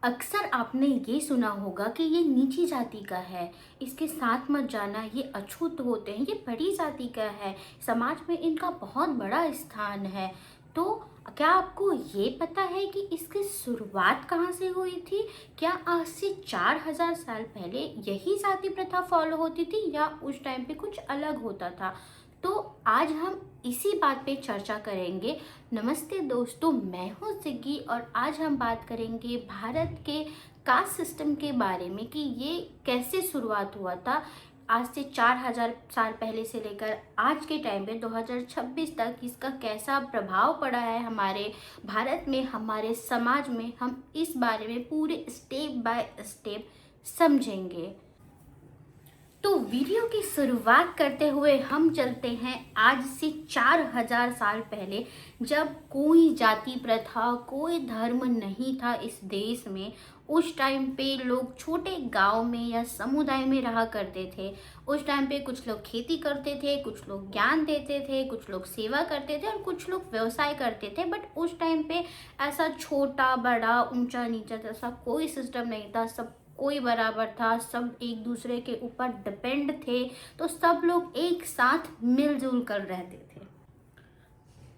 अक्सर आपने ये सुना होगा कि ये नीची जाति का है, इसके साथ मत जाना, ये अछूत होते हैं, ये बड़ी जाति का है, समाज में इनका बहुत बड़ा स्थान है। तो क्या आपको ये पता है कि इसकी शुरुआत कहाँ से हुई थी? क्या आज से 4000 साल पहले यही जाति प्रथा फॉलो होती थी या उस टाइम पे कुछ अलग होता था? तो आज हम इसी बात पे चर्चा करेंगे। नमस्ते दोस्तों, मैं हूँ जिग्गी और आज हम बात करेंगे भारत के कास्ट सिस्टम के बारे में कि ये कैसे शुरुआत हुआ था। आज से 4000 साल पहले से लेकर आज के टाइम पे 2026 तक इसका कैसा प्रभाव पड़ा है हमारे भारत में, हमारे समाज में, हम इस बारे में पूरे स्टेप बाय स्टेप समझेंगे। तो वीडियो की शुरुआत करते हुए हम चलते हैं आज से 4000 साल पहले, जब कोई जाति प्रथा, कोई धर्म नहीं था इस देश में। उस टाइम पे लोग छोटे गांव में या समुदाय में रहा करते थे। उस टाइम पे कुछ लोग खेती करते थे, कुछ लोग ज्ञान देते थे, कुछ लोग सेवा करते थे और कुछ लोग व्यवसाय करते थे। बट उस टाइम पे ऐसा छोटा बड़ा ऊंचा नीचा जैसा कोई सिस्टम नहीं था। सब कोई बराबर था, सब एक दूसरे के ऊपर डिपेंड थे। तो सब लोग एक साथ मिलजुल कर रहते थे।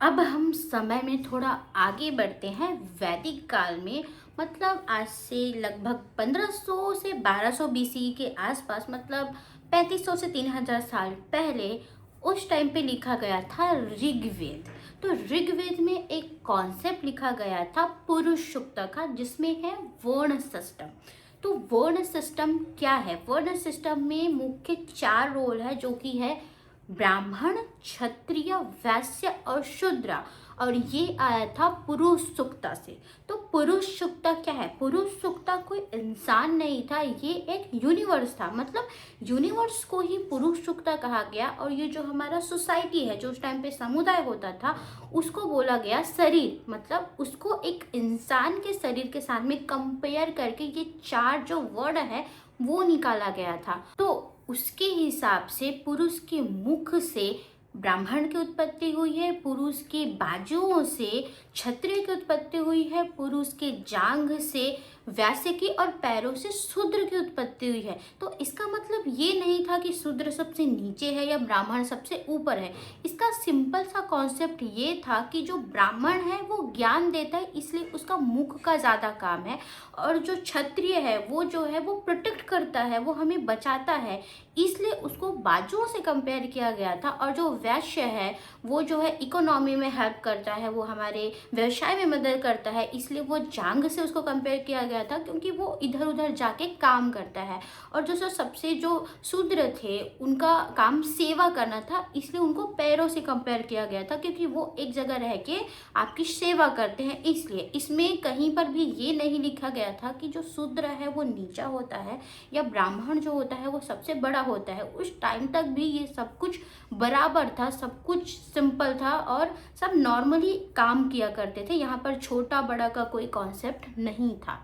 अब हम समय में थोड़ा आगे बढ़ते हैं वैदिक काल में। मतलब आज से लगभग 1500 से 1200 बीसी के आसपास, मतलब 3500 से 3000 साल पहले उस टाइम पे लिखा गया था ऋग्वेद। तो ऋग्वेद में एक कॉन्सेप्ट लिखा गया था पुरुष सूक्त का, जिसमें है वर्ण सिस्टम। तो वर्ण सिस्टम क्या है? वर्ण सिस्टम में मुख्य 4 रोल है, जो कि है ब्राह्मण, क्षत्रिय, वैश्य और शूद्र। और ये आया था पुरुष सूक्ता से। तो पुरुष सूक्ता क्या है? पुरुष सूक्ता कोई इंसान नहीं था, ये एक यूनिवर्स था। मतलब यूनिवर्स को ही पुरुष सूक्ता कहा गया। और ये जो हमारा सोसाइटी है, जो उस टाइम पे समुदाय होता था, उसको बोला गया शरीर। मतलब उसको एक इंसान के शरीर के साथ में कंपेयर करके ये 4 जो वर्ड है वो निकाला गया था। तो उसके हिसाब से पुरुष के मुख से ब्राह्मण की उत्पत्ति हुई है, पुरुष के बाजुओं से क्षत्रिय की उत्पत्ति हुई है, पुरुष के जांघ से वैश्य की और पैरों से शूद्र की उत्पत्ति हुई है। तो इसका मतलब ये नहीं था कि शूद्र सबसे नीचे है या ब्राह्मण सबसे ऊपर है। इसका सिंपल सा कॉन्सेप्ट ये था कि जो ब्राह्मण है वो ज्ञान देता है, इसलिए उसका मुख का ज़्यादा काम है। और जो क्षत्रिय है वो प्रोटेक्ट करता है, वो हमें बचाता है, इसलिए उसको बाजुओं से कंपेयर किया गया था। और जो वैश्य है वो जो है इकोनॉमी में हेल्प करता है, वो हमारे व्यवसाय में मदद करता है, इसलिए वो जांघ से उसको कंपेयर किया गया था, क्योंकि वो इधर उधर जाके काम करता है। और जो सबसे जो शूद्र थे उनका काम सेवा करना था, इसलिए उनको पैरों से कंपेयर किया गया था, क्योंकि वो एक जगह रह के आपकी सेवा करते हैं। इसलिए इसमें कहीं पर भी ये नहीं लिखा गया था कि जो शूद्र है वो नीचा होता है या ब्राह्मण जो होता है वो सबसे बड़ा होता है। उस टाइम तक भी ये सब कुछ बराबर था, सब कुछ सिंपल था और सब नॉर्मली काम किया करते थे। यहाँ पर छोटा बड़ा का कोई कॉन्सेप्ट नहीं था।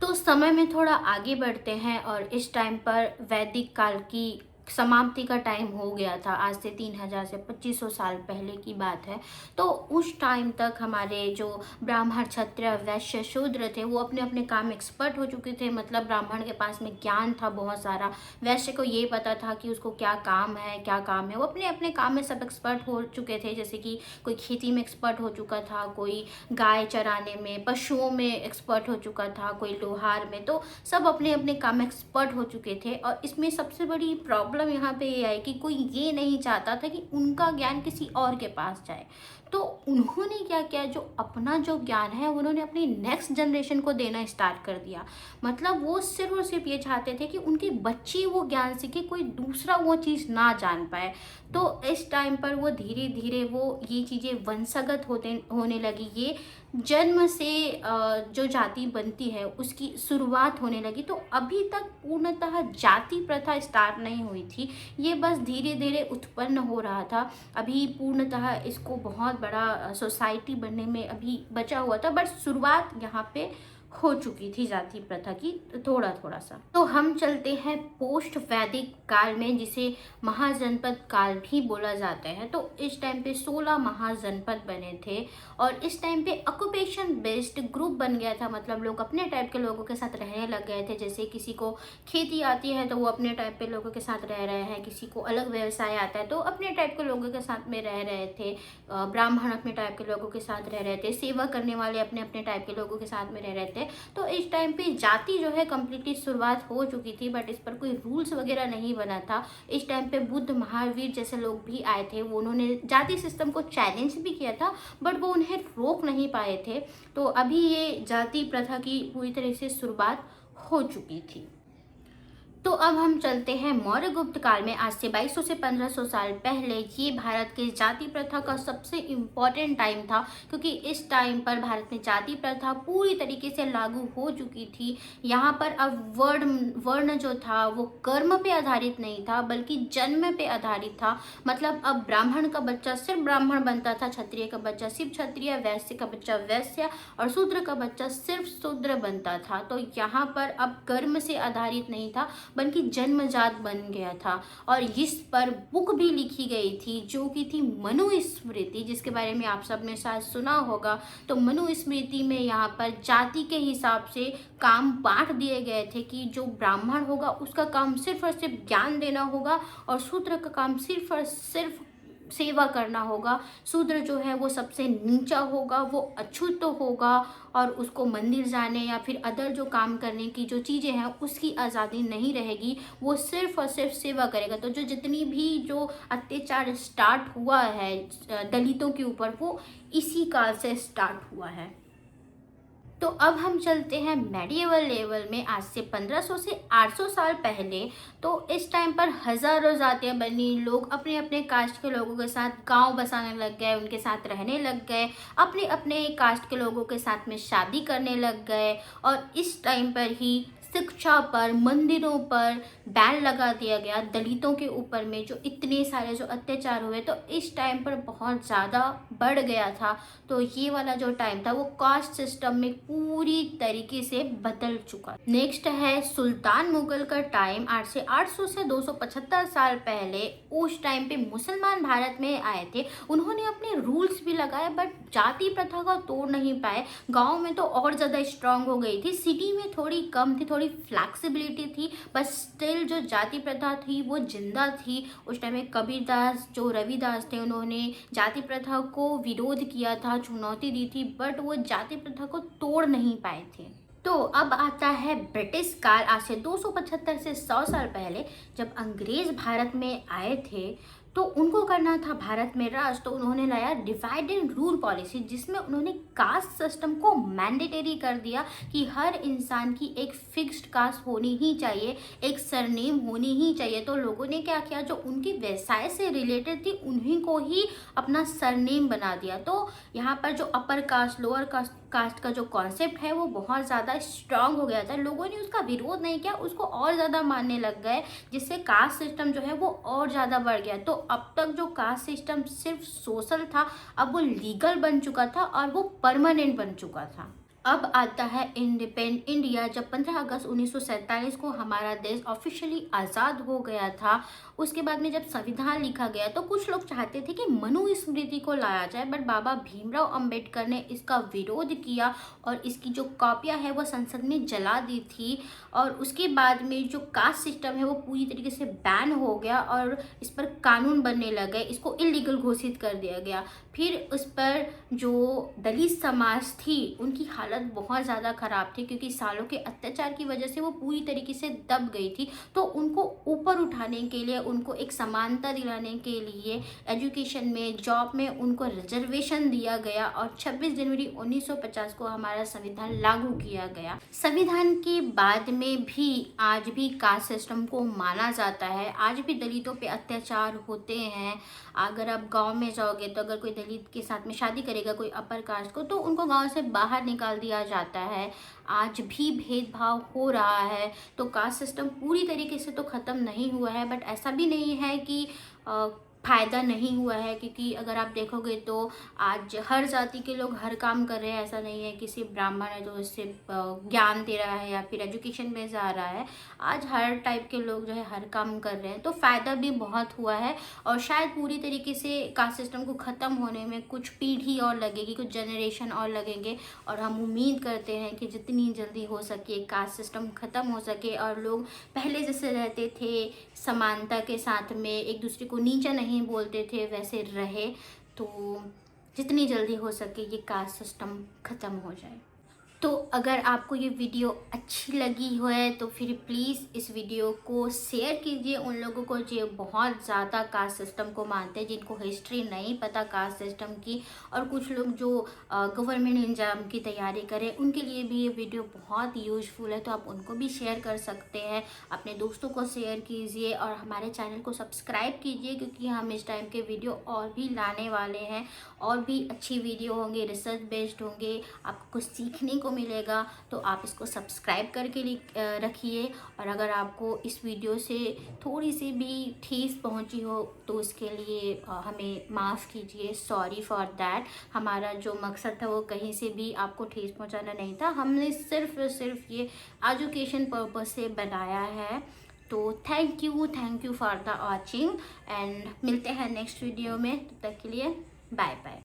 तो समय में थोड़ा आगे बढ़ते हैं और इस टाइम पर वैदिक काल की समाप्ति का टाइम हो गया था। आज से 3000 से 2500 साल पहले की बात है। तो उस टाइम तक हमारे जो ब्राह्मण, क्षत्रिय, वैश्य, शूद्र थे वो अपने अपने काम एक्सपर्ट हो चुके थे। मतलब ब्राह्मण के पास में ज्ञान था बहुत सारा, वैश्य को ये पता था कि उसको क्या काम है क्या काम है, वो अपने अपने काम में सब एक्सपर्ट हो चुके थे। जैसे कि कोई खेती में एक्सपर्ट हो चुका था, कोई गाय चराने में, पशुओं में एक्सपर्ट हो चुका था, कोई लोहार में। तो सब अपने अपने काम में एक्सपर्ट हो चुके थे। और इसमें सबसे बड़ी प्रॉब्लम यहाँ पे ये है कि कोई ये नहीं चाहता था कि उनका ज्ञान किसी और के पास जाए। तो उन्होंने क्या किया, जो अपना जो ज्ञान है उन्होंने अपनी नेक्स्ट जनरेशन को देना स्टार्ट कर दिया। मतलब वो सिर्फ और सिर्फ ये चाहते थे कि उनके बच्चे वो ज्ञान सीखे, कोई दूसरा वो चीज़ ना जान पाए। तो इस टाइम पर वो धीरे धीरे वो ये चीज़ें वंशगत होने लगी। ये जन्म से जो जाति बनती है उसकी शुरुआत होने लगी। तो अभी तक पूर्णतः जाति प्रथा स्टार्ट नहीं हुई थी, ये बस धीरे धीरे उत्पन्न हो रहा था। अभी पूर्णतः इसको बहुत बड़ा सोसाइटी बनने में अभी बचा हुआ था, बट शुरुआत यहाँ पे हो चुकी थी जाति प्रथा की थोड़ा थोड़ा सा। तो हम चलते हैं पोस्ट वैदिक काल में, जिसे महाजनपद काल भी बोला जाता है। तो इस टाइम पे 16 महाजनपद बने थे और इस टाइम पे ऑक्यूपेशन बेस्ड ग्रुप बन गया था। मतलब लोग अपने टाइप के लोगों के साथ रहने लग गए थे। जैसे किसी को खेती आती है तो वो अपने टाइप के लोगों के साथ रह रहे हैं, किसी को अलग व्यवसाय आता है तो अपने टाइप के लोगों के साथ में रह रहे थे, ब्राह्मण अपने टाइप के लोगों के साथ रह रहे थे, सेवा करने वाले अपने अपने टाइप के लोगों के साथ में रह रहे थे। तो इस टाइम पे जाति जो है कम्प्लीटली शुरुआत हो चुकी थी, बट इस पर कोई रूल्स वगैरह नहीं बना था। इस टाइम पे बुद्ध महावीर जैसे लोग भी आए थे, वो उन्होंने जाति सिस्टम को चैलेंज भी किया था, बट वो उन्हें रोक नहीं पाए थे। तो अभी ये जाति प्रथा की पूरी तरह से शुरुआत हो चुकी थी। तो अब हम चलते हैं मौर्य गुप्त काल में। आज से 2200 से 1500 साल पहले ये भारत के जाति प्रथा का सबसे इम्पॉर्टेंट टाइम था, क्योंकि इस टाइम पर भारत में जाति प्रथा पूरी तरीके से लागू हो चुकी थी। यहाँ पर अब वर्ण जो था वो कर्म पे आधारित नहीं था, बल्कि जन्म पे आधारित था। मतलब अब ब्राह्मण का बच्चा सिर्फ ब्राह्मण बनता था, क्षत्रिय का बच्चा सिर्फ क्षत्रिय, वैश्य का बच्चा वैश्य और शूद्र का बच्चा सिर्फ शूद्र बनता था। तो यहाँ पर अब कर्म से आधारित नहीं था, बल्कि जन्मजात बन गया था। और इस पर बुक भी लिखी गई थी जो कि थी मनुस्मृति, जिसके बारे में आप सब ने शायद सुना होगा। तो मनुस्मृति में यहाँ पर जाति के हिसाब से काम बांट दिए गए थे कि जो ब्राह्मण होगा उसका काम सिर्फ और सिर्फ ज्ञान देना होगा और शूद्र का काम सिर्फ और सिर्फ सेवा करना होगा। शूद्र जो है वो सबसे नीचा होगा, वो अछूत होगा और उसको मंदिर जाने या फिर अदर जो काम करने की जो चीज़ें हैं उसकी आज़ादी नहीं रहेगी, वो सिर्फ और सिर्फ सेवा करेगा। तो जो जितनी भी जो अत्याचार स्टार्ट हुआ है दलितों के ऊपर, वो इसी काल से स्टार्ट हुआ है। तो अब हम चलते हैं मेडिएवल लेवल में। आज से 1500 से 800 साल पहले। तो इस टाइम पर हज़ारों जातियाँ बनी, लोग अपने अपने कास्ट के लोगों के साथ गांव बसाने लग गए, उनके साथ रहने लग गए, अपने अपने कास्ट के लोगों के साथ में शादी करने लग गए। और इस टाइम पर ही शिक्षा पर, मंदिरों पर बैन लगा दिया गया दलितों के ऊपर में, जो इतने सारे जो अत्याचार हुए। तो इस टाइम पर बहुत ज़्यादा बढ़ गया था। तो ये वाला जो टाइम था वो कास्ट सिस्टम में पूरी तरीके से बदल चुका। नेक्स्ट है सुल्तान मुगल का टाइम। आज से 800 से 275 साल पहले उस टाइम पे मुसलमान भारत में आए थे। उन्होंने अपने रूल्स भी लगाए, बट जाति प्रथा का तोड़ नहीं पाए। गाँव में तो और ज़्यादा स्ट्रांग हो गई थी, सिटी में थोड़ी कम थी, थोड़ी फ्लैक्सिबिलिटी थी, बट स्टिल जो जाति प्रथा थी वो जिंदा थी। उस टाइम में कबीरदास जो रविदास थे, उन्होंने जाति प्रथा को विरोध किया था, चुनौती दी थी, बट वो जाति प्रथा को तोड़ नहीं पाए थे। तो अब आता है ब्रिटिश काल। आज से 275 से 100 साल पहले जब अंग्रेज भारत में आए थे तो उनको करना था भारत में राज। तो उन्होंने लाया डिवाइड एंड रूल पॉलिसी, जिसमें उन्होंने कास्ट सिस्टम को मैंडेटरी कर दिया कि हर इंसान की एक फिक्स्ड कास्ट होनी ही चाहिए, एक सरनेम होनी ही चाहिए। तो लोगों ने क्या किया, जो उनके व्यवसाय से रिलेटेड थी उन्हीं को ही अपना सरनेम बना दिया। तो यहाँ पर जो अपर कास्ट लोअर कास्ट का जो कॉन्सेप्ट है वो बहुत ज़्यादा स्ट्रांग हो गया था। लोगों ने उसका विरोध नहीं किया, उसको और ज़्यादा मानने लग गए, जिससे कास्ट सिस्टम जो है वो और ज़्यादा बढ़ गया। तो अब तक जो कास्ट सिस्टम सिर्फ सोशल था, अब वो लीगल बन चुका था और वो परमानेंट बन चुका था। अब आता है इंडिपेंडेंट इंडिया। जब 15 अगस्त 1947 को हमारा देश ऑफिशियली आज़ाद हो गया था, उसके बाद में जब संविधान लिखा गया तो कुछ लोग चाहते थे कि मनुस्मृति को लाया जाए, बट बाबा भीमराव अंबेडकर ने इसका विरोध किया और इसकी जो कॉपियां है वो संसद में जला दी थी। और उसके बाद में जो कास्ट सिस्टम है वो पूरी तरीके से बैन हो गया और इस पर कानून बनने लगे, इसको इलीगल घोषित कर दिया गया। फिर उस पर जो दलित समाज थी उनकी हालत बहुत ज़्यादा ख़राब थी, क्योंकि सालों के अत्याचार की वजह से वो पूरी तरीके से दब गई थी। तो उनको ऊपर उठाने के लिए, उनको एक समानता दिलाने के लिए एजुकेशन में, जॉब में उनको रिजर्वेशन दिया गया और 26 जनवरी 1950 को हमारा संविधान लागू किया गया। संविधान के बाद में भी आज भी कास्ट सिस्टम को माना जाता है, आज भी दलितों पे अत्याचार होते हैं। अगर आप गांव में जाओगे तो अगर कोई दलित के साथ में शादी करेगा कोई अपर कास्ट को, तो उनको गांव से बाहर निकाल दिया जाता है। आज भी भेदभाव हो रहा है। तो कास्ट सिस्टम पूरी तरीके से तो ख़त्म नहीं हुआ है, बट ऐसा भी नहीं है कि फ़ायदा नहीं हुआ है, क्योंकि अगर आप देखोगे तो आज हर जाति के लोग हर काम कर रहे हैं। ऐसा नहीं है कि सिर्फ ब्राह्मण है तो सिर्फ ज्ञान दे रहा है या फिर एजुकेशन में जा रहा है। आज हर टाइप के लोग जो है हर काम कर रहे हैं, तो फ़ायदा भी बहुत हुआ है। और शायद पूरी तरीके से कास्ट सिस्टम को ख़त्म होने में कुछ पीढ़ी और लगेगी, कुछ जनरेशन और लगेंगे। और हम उम्मीद करते हैं कि जितनी जल्दी हो सके कास्ट सिस्टम ख़त्म हो सके और लोग पहले जैसे रहते थे, समानता के साथ में एक दूसरे को नीचा नहीं बोलते थे, वैसे रहे। तो जितनी जल्दी हो सके ये कास्ट सिस्टम ख़त्म हो जाए। तो अगर आपको ये वीडियो अच्छी लगी हो है तो फिर प्लीज़ इस वीडियो को शेयर कीजिए उन लोगों को जो बहुत ज़्यादा कास्ट सिस्टम को मानते हैं, जिनको हिस्ट्री नहीं पता कास्ट सिस्टम की, और कुछ लोग जो गवर्नमेंट एग्जाम की तैयारी करें, उनके लिए भी ये वीडियो बहुत यूज़फुल है। तो आप उनको भी शेयर कर सकते हैं, अपने दोस्तों को शेयर कीजिए और हमारे चैनल को सब्सक्राइब कीजिए, क्योंकि हम इस टाइम के वीडियो और भी लाने वाले हैं। और भी अच्छी वीडियो होंगे, रिसर्च बेस्ड होंगे, आपको कुछ सीखने को मिलेगा। तो आप इसको सब्सक्राइब करके रखिए। और अगर आपको इस वीडियो से थोड़ी सी भी ठेस पहुंची हो तो उसके लिए हमें माफ़ कीजिए, सॉरी फॉर दैट। हमारा जो मकसद था वो कहीं से भी आपको ठेस पहुंचाना नहीं था, हमने सिर्फ ये एजुकेशन पर्पस से बनाया है। तो thank you for the watching and मिलते हैं नेक्स्ट वीडियो में। तब तक के लिए बाय बाय।